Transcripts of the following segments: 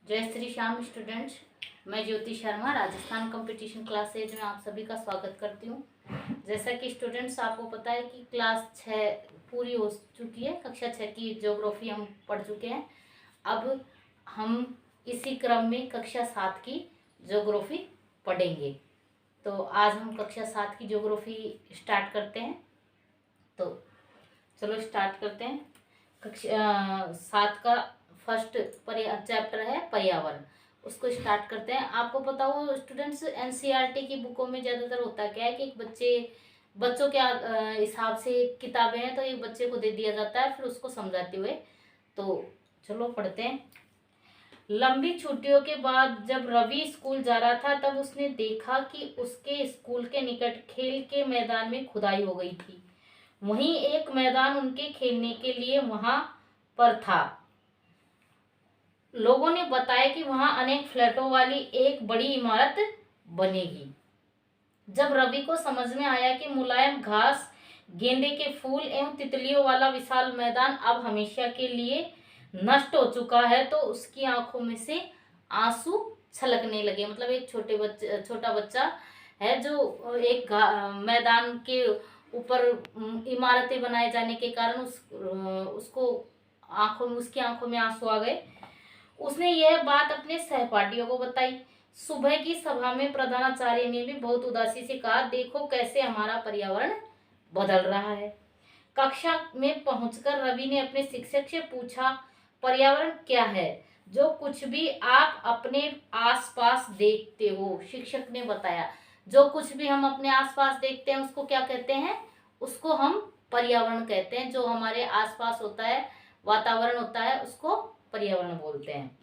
जय श्री श्याम स्टूडेंट्स। मैं Jyoti Sharma Rajasthan competition classes में आप सभी का स्वागत करती हूँ। जैसा कि स्टूडेंट्स आपको पता है कि क्लास 6 पूरी हो चुकी है। कक्षा 6 की ज्योग्राफी हम पढ़ चुके हैं। अब हम इसी क्रम में कक्षा 7 की ज्योग्राफी पढ़ेंगे। तो आज हम कक्षा 7 की ज्योग्राफी स्टार्ट करते हैं। तो चलो स्टार्ट करते हैं। कक्षा 7 का फर्स्ट चैप्टर है पर्यावरण। उसको स्टार्ट करते हैं। आपको पता हो स्टूडेंट्स, एनसीईआरटी की बुकों में ज़्यादातर होता क्या है कि एक बच्चों के हिसाब से किताबें हैं तो एक बच्चे को दे दिया जाता है, फिर उसको समझाते हुए। तो चलो पढ़ते हैं। लंबी छुट्टियों के बाद जब रवि स्कूल जा रहा था तब उसने देखा कि उसके स्कूल के निकट खेल के मैदान में खुदाई हो गई थी। वहीं एक मैदान उनके खेलने के लिए वहां पर था। लोगों ने बताया कि वहां अनेक फ्लैटों वाली एक बड़ी इमारत बनेगी। जब रवि को समझ में आया कि मुलायम घास, गेंदे के फूल एवं तितलियों वाला विशाल मैदान अब हमेशा के लिए नष्ट हो चुका है तो उसकी आंखों में से आंसू छलकने लगे। मतलब एक छोटा बच्चा है जो एक मैदान के ऊपर इमारतें बनाए जाने के कारण उसको उसकी आंखों में आंसू आ गए। उसने यह बात अपने सहपाठियों को बताई। सुबह की सभा में प्रधानाचार्य ने भी बहुत उदासी से कहा, देखो कैसे हमारा पर्यावरण बदल रहा है। कक्षा में पहुंचकर रवि ने अपने शिक्षक से पूछा, पर्यावरण क्या है? जो कुछ भी आप अपने आसपास देखते हो। शिक्षक ने बताया, जो कुछ भी हम अपने आसपास देखते हैं उसको क्या कहते हैं? उसको हम पर्यावरण कहते हैं। जो हमारे आसपास होता है, वातावरण होता है, उसको पर्यावरण बोलते हैं।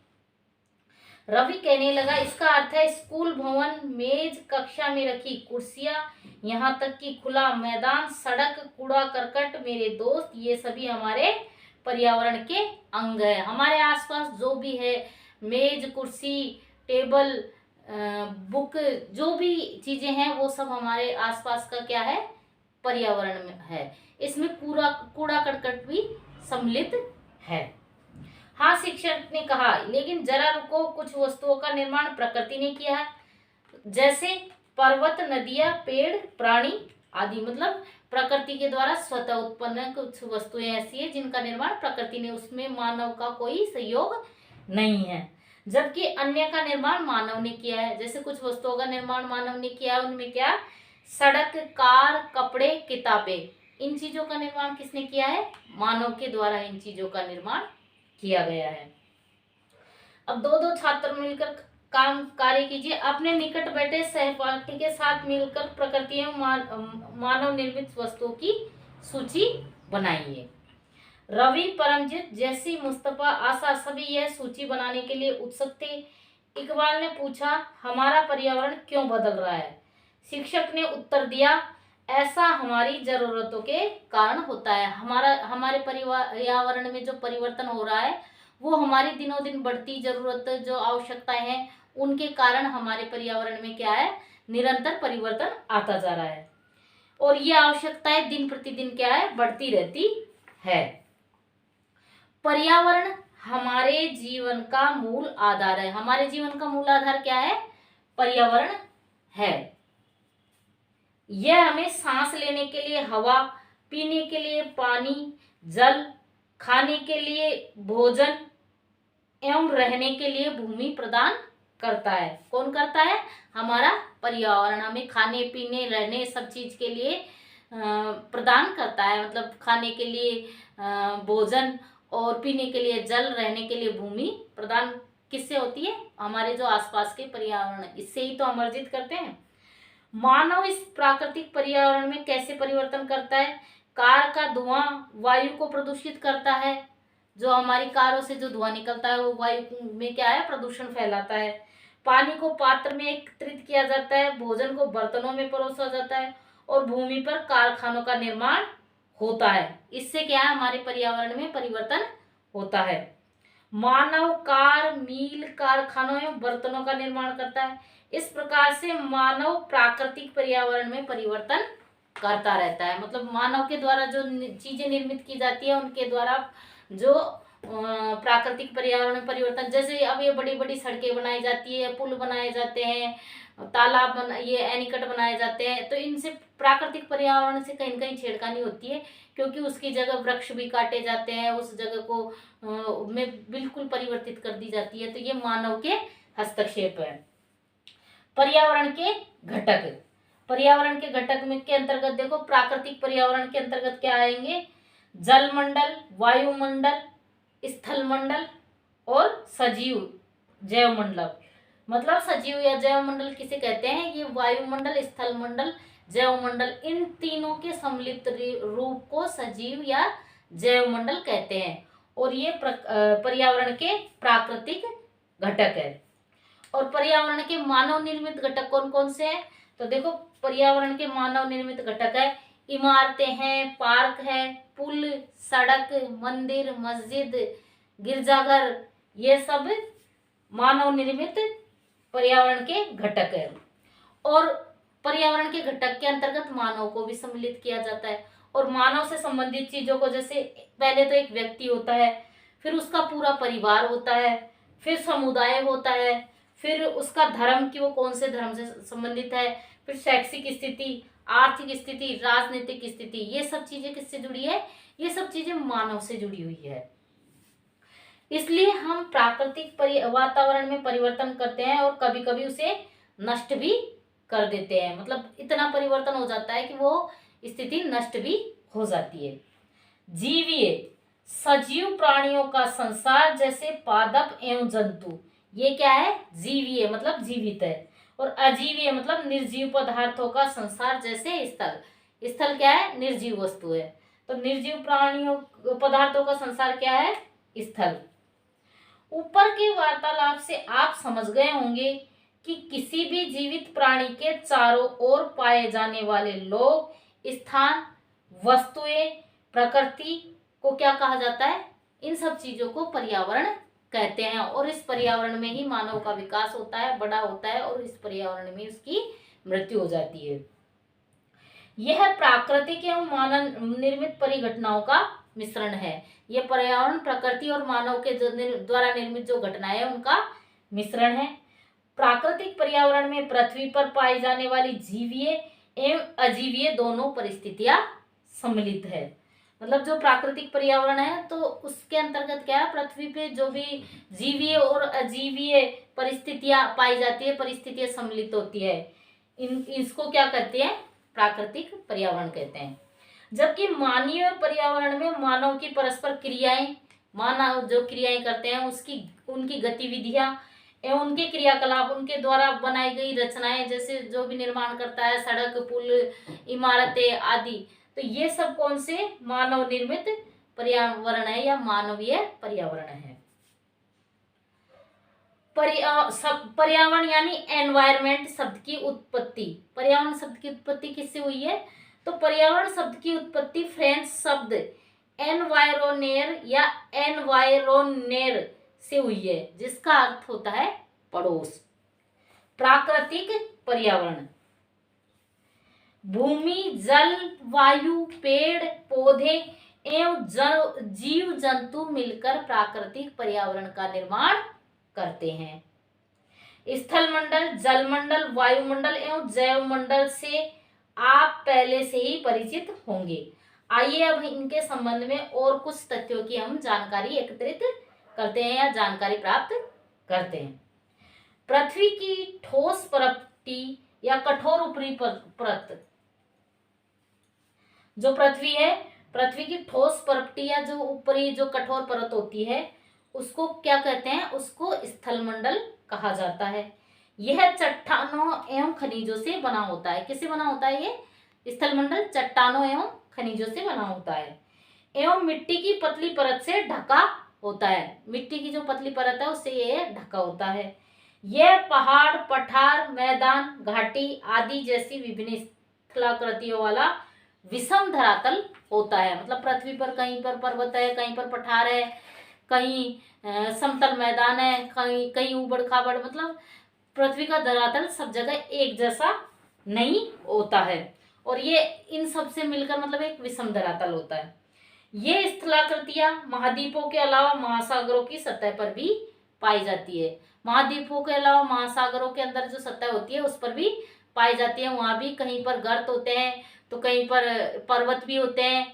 रवि कहने लगा, इसका अर्थ है स्कूल भवन, मेज, कक्षा में रखी कुर्सियां, यहाँ तक कि खुला मैदान, सड़क, कूड़ा करकट, मेरे दोस्त, ये सभी हमारे पर्यावरण के अंग है। हमारे आसपास जो भी है, मेज, कुर्सी, टेबल, बुक, जो भी चीजें हैं वो सब हमारे आसपास का क्या है? पर्यावरण में है। इसमें कूड़ा करकट भी सम्मिलित है। हाँ, शिक्षक ने कहा, लेकिन जरा रुको, कुछ वस्तुओं का निर्माण प्रकृति ने किया है, जैसे पर्वत, नदियां, पेड़, प्राणी आदि। मतलब प्रकृति के द्वारा स्वतः उत्पन्न कुछ वस्तुएं ऐसी है जिनका निर्माण प्रकृति ने, उसमें मानव का कोई सहयोग नहीं है। जबकि अन्य का निर्माण मानव ने किया है। जैसे कुछ वस्तुओं का निर्माण मानव ने किया है, उनमें क्या? सड़क, कार, कपड़े, किताबें। इन चीजों का निर्माण किसने किया है? मानव के द्वारा इन चीजों का निर्माण किया गया है। अब दो छात्र मिलकर काम कार्य कीजिए। अपने निकट बैठे सहपाठी के साथ मिलकर प्रकृति एवं मानव निर्मित वस्तुओं की सूची बनाइए। रवि, परमजीत, जैसी, मुस्तफा, आशा सभी यह सूची बनाने के लिए उत्सुक थे। इकबाल ने पूछा, हमारा पर्यावरण क्यों बदल रहा है? शिक्षक ने उत्तर दिया, ऐसा हमारी जरूरतों के कारण होता है। हमारे पर्यावरण में जो परिवर्तन हो रहा है वो हमारी दिनों दिन बढ़ती जरूरत, जो आवश्यकताएं हैं, उनके कारण हमारे पर्यावरण में क्या है? निरंतर परिवर्तन आता जा रहा है और ये आवश्यकताएं दिन प्रतिदिन क्या है? बढ़ती रहती है। पर्यावरण हमारे जीवन का मूल आधार है। हमारे जीवन का मूल आधार क्या है? पर्यावरण है। यह हमें सांस लेने के लिए हवा, पीने के लिए पानी, जल, खाने के लिए भोजन एवं रहने के लिए भूमि प्रदान करता है। कौन करता है? हमारा पर्यावरण हमें खाने, पीने, रहने सब चीज के लिए प्रदान करता है। मतलब खाने के लिए भोजन और पीने के लिए जल, रहने के लिए भूमि प्रदान किससे होती है? हमारे जो आसपास के पर्यावरण, इससे ही तो हम अर्जित करते हैं। मानव इस प्राकृतिक पर्यावरण में कैसे परिवर्तन करता है? कार का धुआं वायु को प्रदूषित करता है। जो हमारी कारों से जो धुआं निकलता है वो वायु में क्या है? प्रदूषण फैलाता है। पानी को पात्र में एकत्रित किया जाता है, भोजन को बर्तनों में परोसा जाता है और भूमि पर कारखानों का निर्माण होता है। इससे क्या है? हमारे पर्यावरण में परिवर्तन होता है। मानव कार, मील, कारखानों एवं बर्तनों का निर्माण करता है। इस प्रकार से मानव प्राकृतिक पर्यावरण में परिवर्तन करता रहता है। मतलब मानव के द्वारा जो चीजें निर्मित की जाती है उनके द्वारा जो प्राकृतिक पर्यावरण में परिवर्तन, जैसे अब ये बड़ी बड़ी सड़कें बनाई जाती है, पुल बनाए जाते हैं, तालाब ये एनीकट बनाए जाते हैं, तो इनसे प्राकृतिक पर्यावरण से कहीं न कहीं छेड़खानी होती है, क्योंकि उसकी जगह वृक्ष भी काटे जाते हैं, उस जगह को में बिल्कुल परिवर्तित कर दी जाती है। तो ये मानव के हस्तक्षेप है। पर्यावरण के घटक, पर्यावरण के घटक में के अंतर्गत देखो, प्राकृतिक पर्यावरण के अंतर्गत क्या आएंगे? जलमंडल, वायुमंडल, स्थल मंडल और सजीव जैव मंडल। मतलब सजीव या जैव मंडल किसे कहते हैं? ये वायुमंडल, स्थल मंडल, जैव मंडल, इन तीनों के सम्मिलित रूप को सजीव या जैव मंडल कहते हैं। और ये पर्यावरण के प्राकृतिक घटक है। और पर्यावरण के मानव निर्मित घटक कौन कौन से हैं? तो देखो, पर्यावरण के मानव निर्मित घटक है, इमारतें हैं, पार्क है, पुल, सड़क, मंदिर, मस्जिद, गिरजाघर, ये सब मानव निर्मित पर्यावरण के घटक है। और पर्यावरण के घटक के अंतर्गत मानव को भी सम्मिलित किया जाता है। और मानव से संबंधित चीजों को, जैसे पहले तो एक व्यक्ति होता है, फिर उसका पूरा परिवार होता है, फिर समुदाय होता है, फिर उसका धर्म कि वो कौन से धर्म से संबंधित है, फिर शैक्षिक स्थिति, आर्थिक स्थिति, राजनीतिक स्थिति, ये सब चीजें किससे जुड़ी है? ये सब चीजें मानव से जुड़ी हुई है। इसलिए हम प्राकृतिक वातावरण में परिवर्तन करते हैं और कभी कभी उसे नष्ट भी कर देते हैं। मतलब इतना परिवर्तन हो जाता है कि वो स्थिति नष्ट भी हो जाती है। जीवीय, सजीव प्राणियों का संसार, जैसे पादप एवं जंतु, ये क्या है? जीवीय मतलब जीवित है। और अजीवीय मतलब निर्जीव पदार्थों का संसार, जैसे स्थल। स्थल क्या है? निर्जीव वस्तु है। तो निर्जीव प्राणियों पदार्थों का संसार क्या है? स्थल। ऊपर के वार्तालाप से आप समझ गए होंगे कि किसी भी जीवित प्राणी के चारों ओर पाए जाने वाले लोग, स्थान, वस्तुएं, प्रकृति को क्या कहा जाता है? इन सब चीजों को पर्यावरण कहते हैं। और इस पर्यावरण में ही मानव का विकास होता है, बड़ा होता है, और इस पर्यावरण में उसकी मृत्यु हो जाती है। यह प्राकृतिक एवं मानव निर्मित परिघटनाओं का मिश्रण है। यह पर्यावरण, प्रकृति और मानव के द्वारा निर्मित जो घटनाएं हैं उनका मिश्रण है। प्राकृतिक पर्यावरण में पृथ्वी पर पाई जाने वाली जीवीय एवं अजीवीय दोनों परिस्थितियां सम्मिलित है। मतलब जो प्राकृतिक पर्यावरण है तो उसके अंतर्गत क्या है? पृथ्वी पे जो भी जीवीय और अजीवीय परिस्थितियां पाई जाती है, परिस्थितियां सम्मिलित होती है, इसको क्या कहते हैं? प्राकृतिक पर्यावरण कहते हैं। जबकि मानवीय पर्यावरण में मानव की परस्पर क्रियाएं, मानव जो क्रियाएं करते हैं उसकी उनकी गतिविधियां एवं उनके क्रियाकलाप, उनके द्वारा बनाई गई रचनाएं, जैसे जो भी निर्माण करता है, सड़क, पुल, इमारतें आदि, तो ये सब कौन से? मानव निर्मित पर्यावरण है या मानवीय पर्यावरण है। पर्यावरण यानी एनवायरमेंट शब्द की उत्पत्ति, पर्यावरण शब्द की उत्पत्ति किससे हुई है? तो पर्यावरण शब्द की उत्पत्ति फ्रेंच शब्द एनवायरोनेर या एनवायरोनेर से हुई है, जिसका अर्थ होता है पड़ोस। प्राकृतिक पर्यावरण भूमि, जल, वायु, पेड़ पौधे एवं जीव जंतु मिलकर प्राकृतिक पर्यावरण का निर्माण करते हैं। स्थल मंडल, जल मंडल, वायुमंडल एवं जैव मंडल से आप पहले से ही परिचित होंगे। आइए अब इनके संबंध में और कुछ तथ्यों की हम जानकारी एकत्रित करते हैं या जानकारी प्राप्त करते हैं। पृथ्वी की ठोस परत या कठोर ऊपरी परत, जो पृथ्वी है, पृथ्वी की ठोस परत या जो ऊपरी जो कठोर परत होती है उसको क्या कहते हैं? उसको स्थल मंडल कहा जाता है। यह चट्टानों एवं खनिजों से बना होता है। किससे बना होता है ये स्थल मंडल? चट्टानों एवं खनिजों से बना होता है एवं मिट्टी की पतली परत से ढका होता है। मिट्टी की जो पतली परत है उससे ये ढका होता है। यह पहाड़, पठार, मैदान, घाटी आदि जैसी विभिन्न स्थलाकृतियों वाला विषम धरातल होता है। मतलब पृथ्वी पर कहीं पर पर्वत है, कहीं पर पठार है, कहीं समतल मैदान है, कहीं कहीं उबड़ खाबड़, मतलब पृथ्वी का धरातल सब जगह एक जैसा नहीं होता है। और ये इन सब से मिलकर मतलब एक विषम धरातल होता है। ये स्थलाकृतियां महाद्वीपों के अलावा महासागरों की सतह पर भी पाई जाती है। महाद्वीपों के अलावा महासागरों के अंदर जो सतह होती है उस पर भी पाई जाती है। वहां भी कहीं पर गर्त होते हैं तो कहीं पर पर्वत भी होते हैं।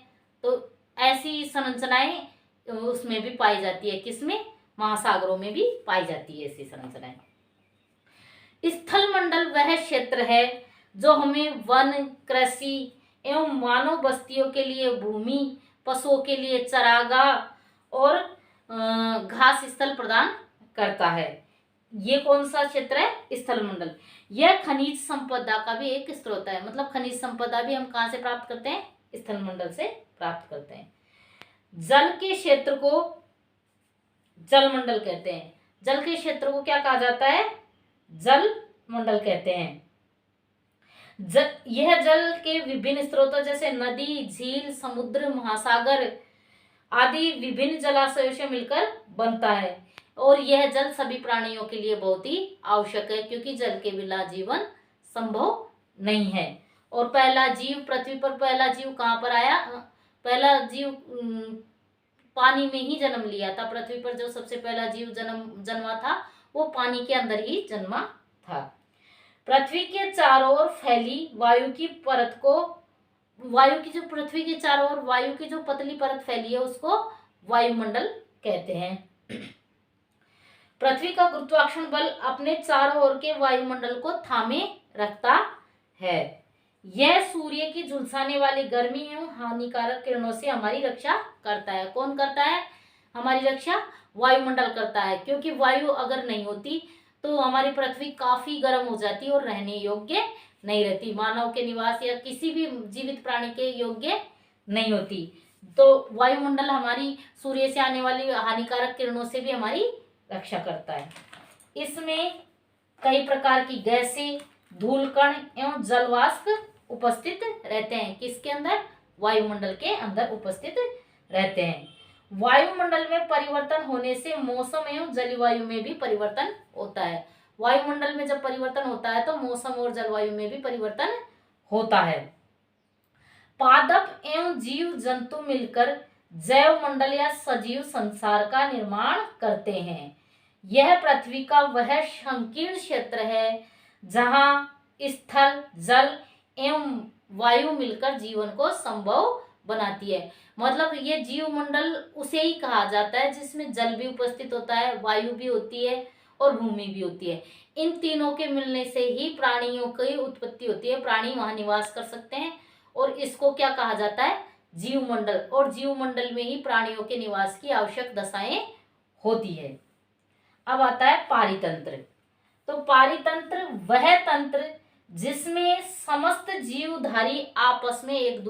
तो ऐसी संरचनाएं उसमें भी पाई जाती है। किसमें? महासागरों में भी पाई जाती है ऐसी संरचनाएं। स्थल मंडल वह क्षेत्र है जो हमें वन, कृषि एवं मानव बस्तियों के लिए भूमि, पशुओं के लिए चरागाह और घास स्थल प्रदान करता है। ये कौन सा क्षेत्र है? स्थल मंडल। यह खनिज संपदा का भी एक स्रोत है। मतलब खनिज संपदा भी हम कहाँ से प्राप्त करते हैं? स्थल मंडल से प्राप्त करते हैं। जल के क्षेत्र को जल मंडल कहते हैं। जल के क्षेत्र को क्या कहा जाता है? जल मंडल कहते हैं। यह जल के विभिन्न स्रोतों जैसे नदी, झील, समुद्र, महासागर आदि विभिन्न जलाशयों से मिलकर बनता है और यह जल सभी प्राणियों के लिए बहुत ही आवश्यक है, क्योंकि जल के बिना जीवन संभव नहीं है। और पहला जीव पृथ्वी पर, पहला जीव कहाँ पर आया? पहला जीव पानी में ही जन्म लिया था। पृथ्वी पर जो सबसे पहला जीव जन्मा था वो पानी के अंदर ही जन्मा था। पृथ्वी के चारों ओर फैली वायु की परत को, वायु की जो पृथ्वी के चारों ओर वायु की जो पतली परत फैली है उसको वायुमंडल कहते हैं। पृथ्वी का गुरुत्वाकर्षण बल अपने चारों ओर के वायुमंडल को थामे रखता है। यह सूर्य की झुलसाने वाली गर्मी एवं हानिकारक किरणों से हमारी रक्षा करता है। कौन करता है हमारी रक्षा? वायुमंडल करता है, क्योंकि वायु अगर नहीं होती तो हमारी पृथ्वी काफी गर्म हो जाती और रहने योग्य नहीं रहती, मानव के निवास या किसी भी जीवित प्राणी के योग्य नहीं होती। तो वायुमंडल हमारी सूर्य से आने वाली हानिकारक किरणों से भी हमारी रक्षा करता है। इसमें कई प्रकार की गैसें, धूलकण एवं जलवाष्प उपस्थित रहते हैं। किसके अंदर? वायुमंडल के अंदर उपस्थित रहते हैं। वायुमंडल में परिवर्तन होने से मौसम एवं जलवायु में भी परिवर्तन होता है। वायुमंडल में जब परिवर्तन होता है तो मौसम और जलवायु में भी परिवर्तन होता है। पादप एवं जीव जंतु मिलकर जैव मंडल या सजीव संसार का निर्माण करते हैं। यह पृथ्वी का वह संकीर्ण क्षेत्र है जहां स्थल, जल एवं वायु मिलकर जीवन को संभव बनाती है। मतलब ये जीव मंडल उसे ही कहा जाता है जिसमें जल भी उपस्थित होता है, वायु भी होती है और भूमि भी होती है। इन तीनों के मिलने से ही प्राणियों की उत्पत्ति होती है, प्राणी वहां निवास कर सकते हैं और इसको क्या कहा जाता है? जीव मंडल। और जीव मंडल में ही प्राणियों के निवास की आवश्यक दशाएं होती है। अब आता है पारितंत्र। तो पारितंत्र वह तंत्र जिसमें समस्त जीवधारी आपस में एक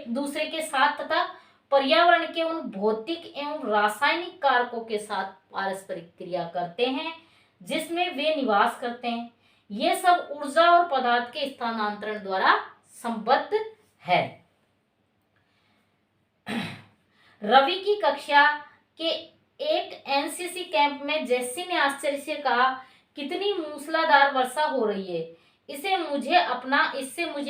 दूसरे के साथ तथा पर्यावरण के उन भौतिक एवं रासायनिक कारकों के साथ पारस्परिक क्रिया करते हैं जिसमें वे निवास करते हैं। ये सब ऊर्जा और पदार्थ के स्थानांतरण द्वारा संबद्ध है। रवि की कक्षा के एक एनसीसी कैंप में जेसी ने आश्चर्य से कहा, कितनी मूसलाधार वर्षा हो रही है। इससे मुझे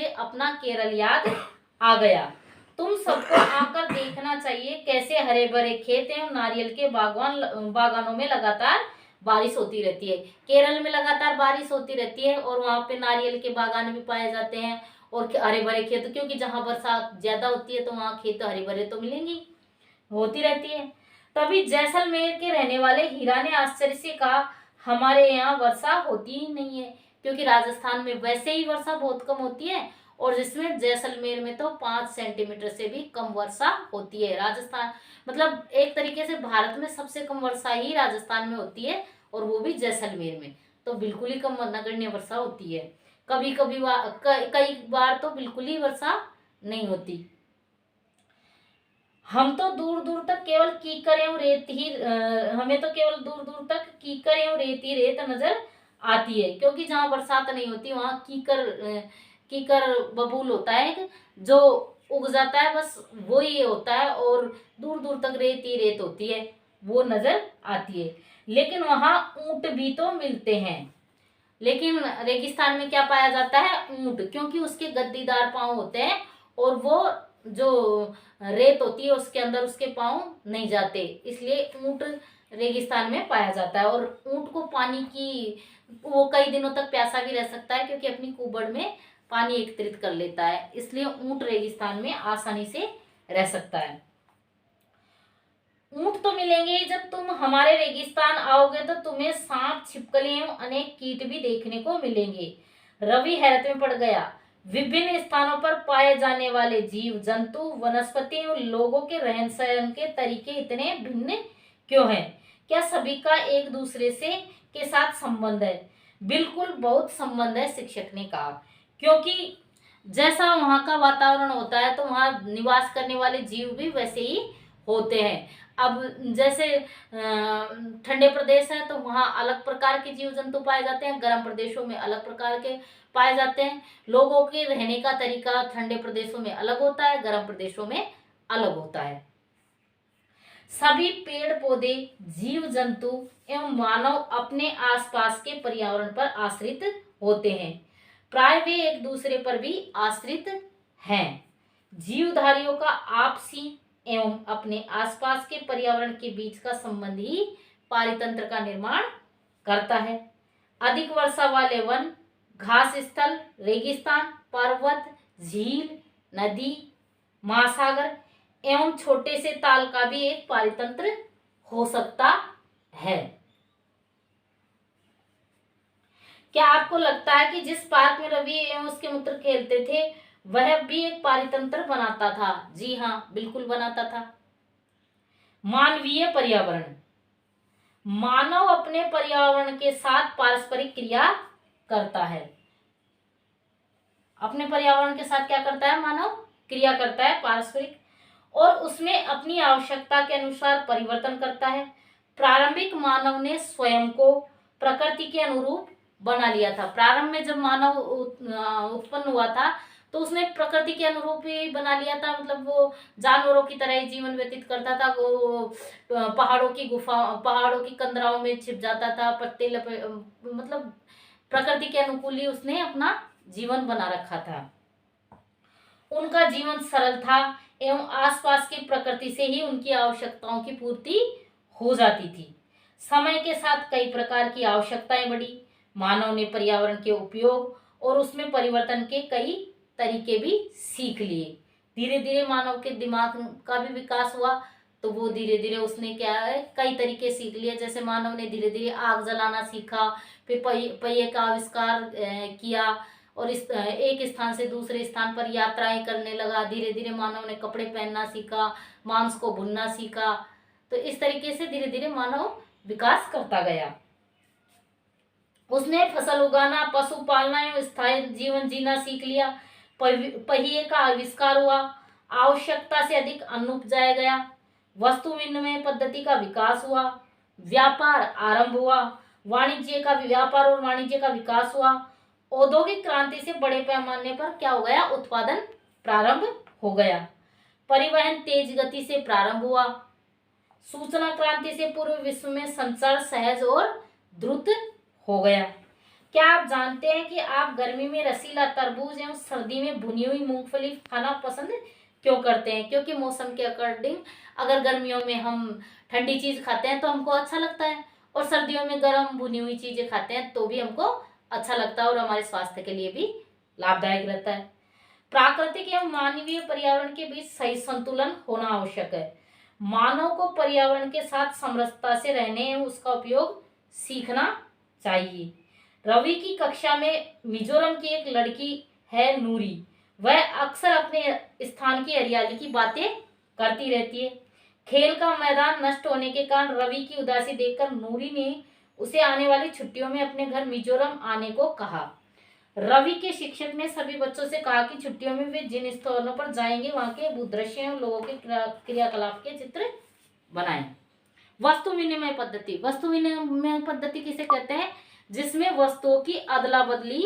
अपना केरल याद आ गया। तुम सबको आकर देखना चाहिए कैसे हरे भरे खेत एवं नारियल के बागानों में लगातार बारिश होती रहती है। केरल में लगातार बारिश होती रहती है और वहाँ पे नारियल के बागान भी पाए जाते हैं और हरे भरे खेत, क्योंकि जहाँ बरसात ज्यादा होती है तो वहाँ खेत हरे भरे तो मिलेंगी, होती रहती है। तभी जैसलमेर के रहने वाले हीरा ने आश्चर्य से कहा, हमारे यहाँ वर्षा होती ही नहीं है, क्योंकि राजस्थान में वैसे ही वर्षा बहुत कम होती है और जिसमें जैसलमेर में तो 5 सेंटीमीटर से भी कम वर्षा होती है। राजस्थान मतलब एक तरीके से भारत में सबसे कम वर्षा ही राजस्थान में होती है और वो भी जैसलमेर में, तो बिल्कुल ही कम नगण्य वर्षा होती है। कभी कभी कई बार तो बिल्कुल ही वर्षा नहीं होती। हम तो दूर दूर तक केवल कीकर एवं रेत ही हमें तो केवल दूर दूर तक कीकर एवं रेत नजर आती है, क्योंकि जहाँ बरसात नहीं होती वहाँ कीकर बबूल होता है जो उग जाता है, बस वो ही होता है और दूर दूर तक रेत ही रेत होती है, वो नजर आती है। लेकिन वहाँ ऊंट भी तो मिलते हैं। लेकिन रेगिस्तान में क्या पाया जाता है? ऊंट, क्योंकि उसके गद्दीदार पांव होते हैं और वो जो रेत होती है उसके अंदर उसके पाँव नहीं जाते, इसलिए ऊंट रेगिस्तान में पाया जाता है। और ऊंट को पानी की, वो कई दिनों तक प्यासा भी रह सकता है क्योंकि अपनी कुबड़ में पानी एकत्रित कर लेता है, इसलिए ऊंट रेगिस्तान में आसानी से रह सकता है। ऊंट तो मिलेंगे, जब तुम हमारे रेगिस्तान आओगे तो तुम्हें सांप, छिपकली एवं अनेक कीट भी देखने को मिलेंगे। रवि हैरत में पड़ गया। विभिन्न स्थानों पर पाए जाने वाले जीव जंतु, वनस्पति एवं लोगों के रहन सहन के तरीके इतने भिन्न क्यों हैं? क्या सभी का एक दूसरे से के साथ संबंध है? बिल्कुल, बहुत संबंध है, शिक्षक ने कहा। क्योंकि जैसा वहाँ का वातावरण होता है तो वहाँ निवास करने वाले जीव भी वैसे ही होते हैं। अब जैसे ठंडे प्रदेश है तो वहाँ अलग प्रकार के जीव जंतु पाए जाते हैं, गर्म प्रदेशों में अलग प्रकार के पाए जाते हैं। लोगों के रहने का तरीका ठंडे प्रदेशों में अलग होता है, गर्म प्रदेशों में अलग होता है। सभी पेड़ पौधे, जीव जंतु एवं मानव अपने आसपास के पर्यावरण पर आश्रित होते हैं। प्राय वे एक दूसरे पर भी आश्रित हैं। जीवधारियों का आपसी एवं अपने आसपास के पर्यावरण के बीच का संबंध ही पारितंत्र का निर्माण करता है। अधिक वर्षा वाले वन, घास स्थल, रेगिस्तान, पर्वत, झील, नदी, महासागर एवं छोटे से ताल का भी एक पारितंत्र हो सकता है। क्या आपको लगता है कि जिस पार्क में रवि एवं उसके मित्र खेलते थे वह भी एक पारितंत्र बनाता था? जी हाँ, बिल्कुल बनाता था। मानवीय पर्यावरण, मानव अपने पर्यावरण के साथ पारस्परिक क्रिया करता है। अपने पर्यावरण के साथ क्या करता है? मानव क्रिया करता है, पारस्परिक, और उसमें अपनी आवश्यकता के अनुसार परिवर्तन करता है। प्रारंभिक मानव ने स्वयं को प्रकृति के अनुरूप बना लिया था। प्रारंभ में जब मानव उत्पन्न हुआ था तो उसने प्रकृति के अनुरूप ही बना लिया था, मतलब वो जानवरों की तरह ही जीवन व्यतीत करता था। वो पहाड़ों की गुफा, पहाड़ों की कंदराओं में छिप जाता था, पत्ते मतलब प्रकृति के अनुकूल ही उसने अपना जीवन बना रखा था। उनका जीवन सरल था एवं आसपास की प्रकृति से ही उनकी आवश्यकताओं की पूर्ति हो जाती थी। समय के साथ कई प्रकार की आवश्यकताएं बढ़ी। मानव ने पर्यावरण के उपयोग और उसमें परिवर्तन के कई तरीके भी सीख लिए। धीरे धीरे मानव के दिमाग का भी विकास हुआ, तो वो धीरे धीरे उसने क्या है, कई तरीके सीख लिए। जैसे मानव ने धीरे धीरे आग जलाना सीखा, फिर पहिए का आविष्कार किया और इस एक स्थान से दूसरे स्थान पर यात्राएं करने लगा। धीरे धीरे मानव ने कपड़े पहनना सीखा, मांस को भुनना सीखा। तो इस तरीके से धीरे धीरे मानव विकास करता गया। उसने फसल उगाना, पशु पालना एवं स्थायी जीवन जीना सीख लिया। पहिए का आविष्कार हुआ, आवश्यकता से अधिक अन्न उपजाया गया, वस्तु विनिमय पद्धति का विकास हुआ, व्यापार आरंभ हुआ, व्यापार और वाणिज्य का विकास हुआ। औद्योगिक क्रांति से बड़े पैमाने पर क्या हो गया? उत्पादन प्रारंभ हो गया। परिवहन तेज गति से प्रारंभ हुआ। सूचना क्रांति से पूर्व विश्व में संचार सहज और द्रुत हो गया। क्या आप जानते हैं कि आप गर्मी में रसीला तरबूज एवं सर्दी में भुनी हुई मूंगफली खाना पसंद क्यों करते हैं? क्योंकि मौसम के अकॉर्डिंग अगर गर्मियों में हम ठंडी चीज खाते हैं तो हमको अच्छा लगता है, और सर्दियों में गर्म भुनी हुई चीजें खाते हैं तो भी हमको अच्छा लगता है और हमारे स्वास्थ्य के लिए भी लाभदायक रहता है। प्राकृतिक एवं मानवीय पर्यावरण के बीच सही संतुलन होना आवश्यक है। मानव को पर्यावरण के साथ समरसता से रहने एवं उसका उपयोग सीखना चाहिए। रवि की कक्षा में मिजोरम की एक लड़की है नूरी। वह अक्सर अपने स्थान की हरियाली की बातें करती रहती है। खेल का मैदान नष्ट होने के कारण रवि की उदासी देखकर नूरी ने उसे आने वाली छुट्टियों में अपने घर मिजोरम आने को कहा। रवि के शिक्षक ने सभी बच्चों से कहा कि छुट्टियों में वे जिन स्थलों पर जाएंगे वहां के भूदृश्य और लोगों के क्रियाकलाप के चित्र बनाएं। वस्तु विनिमय पद्धति, वस्तु विनिमय पद्धति किसे कहते हैं? जिसमें वस्तुओं की अदला बदली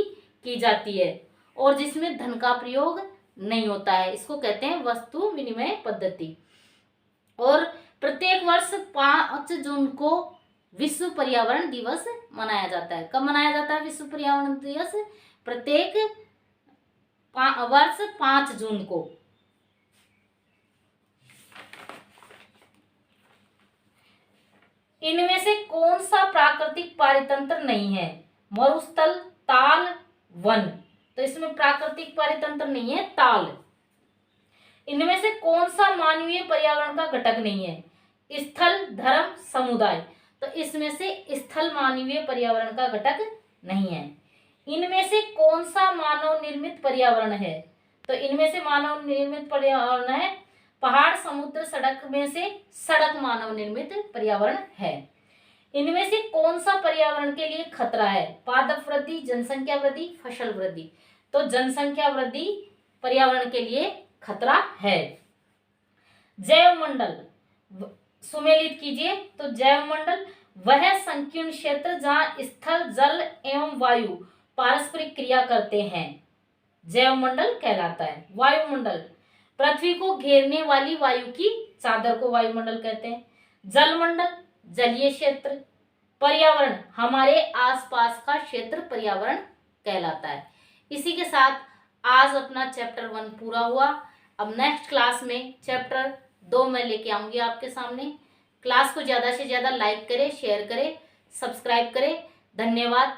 की जाती है और जिसमें धन का प्रयोग नहीं होता है, इसको कहते हैं वस्तु विनिमय पद्धति। और प्रत्येक वर्ष 5 जून को विश्व पर्यावरण दिवस मनाया जाता है। कब मनाया जाता है विश्व पर्यावरण दिवस? प्रत्येक वर्ष 5 जून को। इनमें से कौन सा प्राकृतिक पारितंत्र नहीं है? मरुस्थल, ताल, वन। तो इसमें प्राकृतिक पारितंत्र नहीं है, ताल। इनमें से कौन सा मानवीय पर्यावरण का घटक नहीं है? स्थल, धर्म, समुदाय। तो इसमें से स्थल मानवीय पर्यावरण का घटक नहीं है। इनमें से कौन सा मानव निर्मित पर्यावरण है? तो इनमें से मानव निर्मित पर्यावरण है पहाड़, समुद्र, सड़क में से सड़क मानव निर्मित पर्यावरण है। इनमें से कौन सा पर्यावरण के लिए खतरा है? पादप वृद्धि, जनसंख्या वृद्धि, फसल वृद्धि। तो जनसंख्या वृद्धि पर्यावरण के लिए खतरा है। जैव मंडल सुमेलित कीजिए। तो जैव मंडल वह संकीर्ण क्षेत्र जहां स्थल, जल एवं वायु पारस्परिक क्रिया करते हैं, जैव मंडल कहलाता है। वायुमंडल पृथ्वी को घेरने वाली वायु की चादर को वायुमंडल कहते हैं। जलमंडल जलीय क्षेत्र। पर्यावरण हमारे आसपास का क्षेत्र पर्यावरण कहलाता है। इसी के साथ आज अपना चैप्टर 1 पूरा हुआ। अब नेक्स्ट क्लास में चैप्टर 2 में लेके आऊंगी आपके सामने। क्लास को ज़्यादा से ज़्यादा लाइक करें, शेयर करें, सब्सक्राइब करें। धन्यवाद।